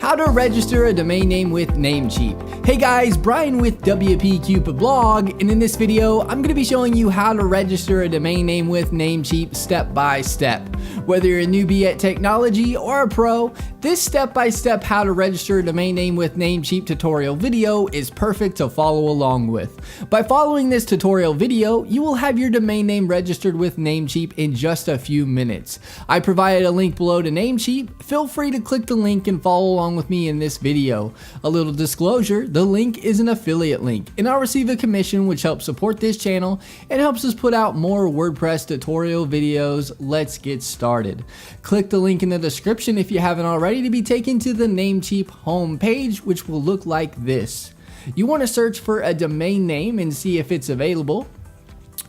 How to register a domain name with Namecheap. Hey guys, Brian with Cupid blog, and in this video I'm going to be showing you how to register a domain name with Namecheap step by step. Whether you're a newbie at technology or a pro, this step-by-step how to register a domain name with Namecheap tutorial video is perfect to follow along with. By following this tutorial video, you will have your domain name registered with Namecheap in just a few minutes. I provided a link below to Namecheap. Feel free to click the link and follow along with me in this video. A little disclosure, the link is an affiliate link, and I'll receive a commission which helps support this channel and helps us put out more WordPress tutorial videos. Let's get started. Click the link in the description if you haven't already to be taken to the Namecheap homepage, which will look like this. You want to search for a domain name and see if it's available.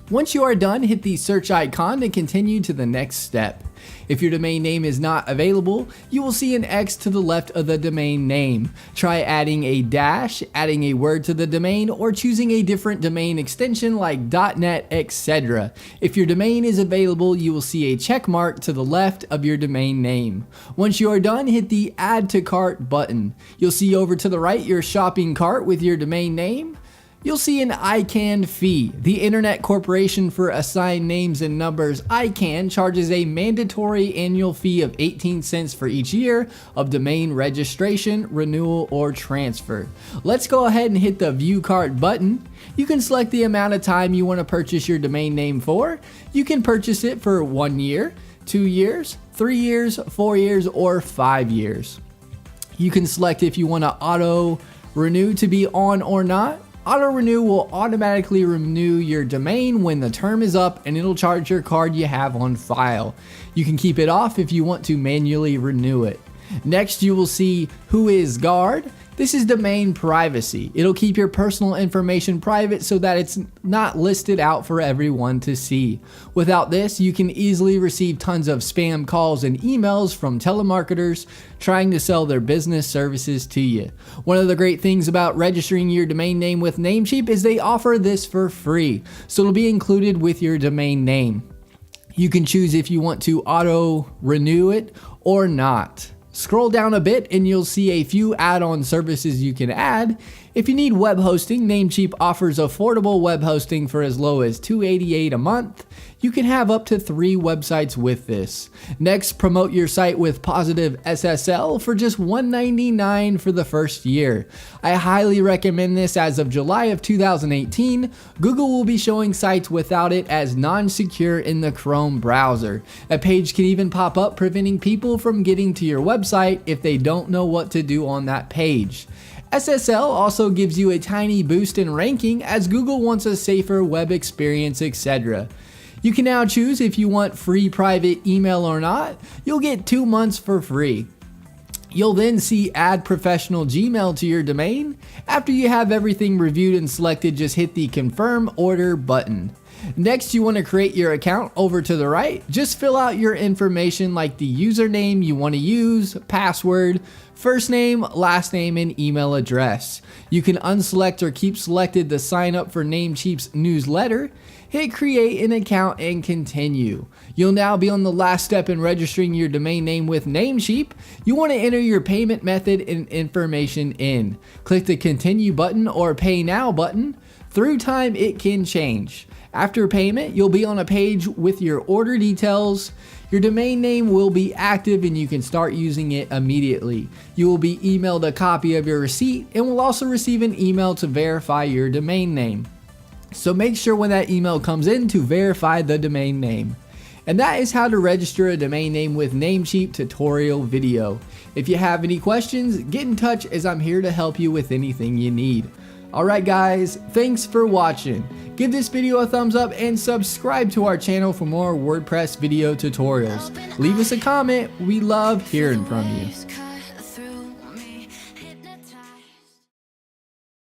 Once you are done, hit the search icon to continue to the next step. If your domain name is not available, you will see an X to the left of the domain name. Try adding a dash, adding a word to the domain, or choosing a different domain extension like .net, etc. If your domain is available, you will see a check mark to the left of your domain name. Once you are done, hit the Add to Cart button. You'll see over to the right your shopping cart with your domain name. You'll see an ICANN fee. The Internet Corporation for Assigned Names and Numbers, ICANN, charges a mandatory annual fee of 18 cents for each year of domain registration, renewal, or transfer. Let's go ahead and hit the View Cart button. You can select the amount of time you want to purchase your domain name for. You can purchase it for 1 year, 2 years, 3 years, 4 years, or 5 years. You can select if you want to auto renew to be on or not. Auto renew will automatically renew your domain when the term is up, and it'll charge your card you have on file. You can keep it off if you want to manually renew it. Next, you will see Who is Guard. This is domain privacy. It'll keep your personal information private so that it's not listed out for everyone to see. Without this, you can easily receive tons of spam calls and emails from telemarketers trying to sell their business services to you. One of the great things about registering your domain name with Namecheap is they offer this for free, so it'll be included with your domain name. You can choose if you want to auto renew it or not. Scroll down a bit and you'll see a few add-on services you can add. If you need web hosting, Namecheap offers affordable web hosting for as low as $288 a month. You can have up to 3 websites with this. Next, promote your site with positive SSL for just $199 for the first year. I highly recommend this. As of July of 2018, Google will be showing sites without it as non-secure in the Chrome browser. A page can even pop up preventing people from getting to your website if they don't know what to do on that page. SSL also gives you a tiny boost in ranking as Google wants a safer web experience, etc. You can now choose if you want free private email or not. You'll get 2 months for free. You'll then see Add Professional Gmail to your domain. After you have everything reviewed and selected, just hit the Confirm Order button. Next, you want to create your account over to the right. Just fill out your information like the username you want to use, password, first name, last name, and email address. You can unselect or keep selected to sign up for Namecheap's newsletter. Hit create an account and continue. You'll now be on the last step in registering your domain name with Namecheap. You want to enter your payment method and information in. Click the continue button or pay now button. Through time, it can change. After payment, you'll be on a page with your order details. Your domain name will be active and you can start using it immediately. You will be emailed a copy of your receipt and will also receive an email to verify your domain name. So make sure when that email comes in to verify the domain name. And that is how to register a domain name with Namecheap tutorial video. If you have any questions, get in touch as I'm here to help you with anything you need. Alright guys, thanks for watching. Give this video a thumbs up and subscribe to our channel for more WordPress video tutorials. Leave us a comment, we love hearing from you.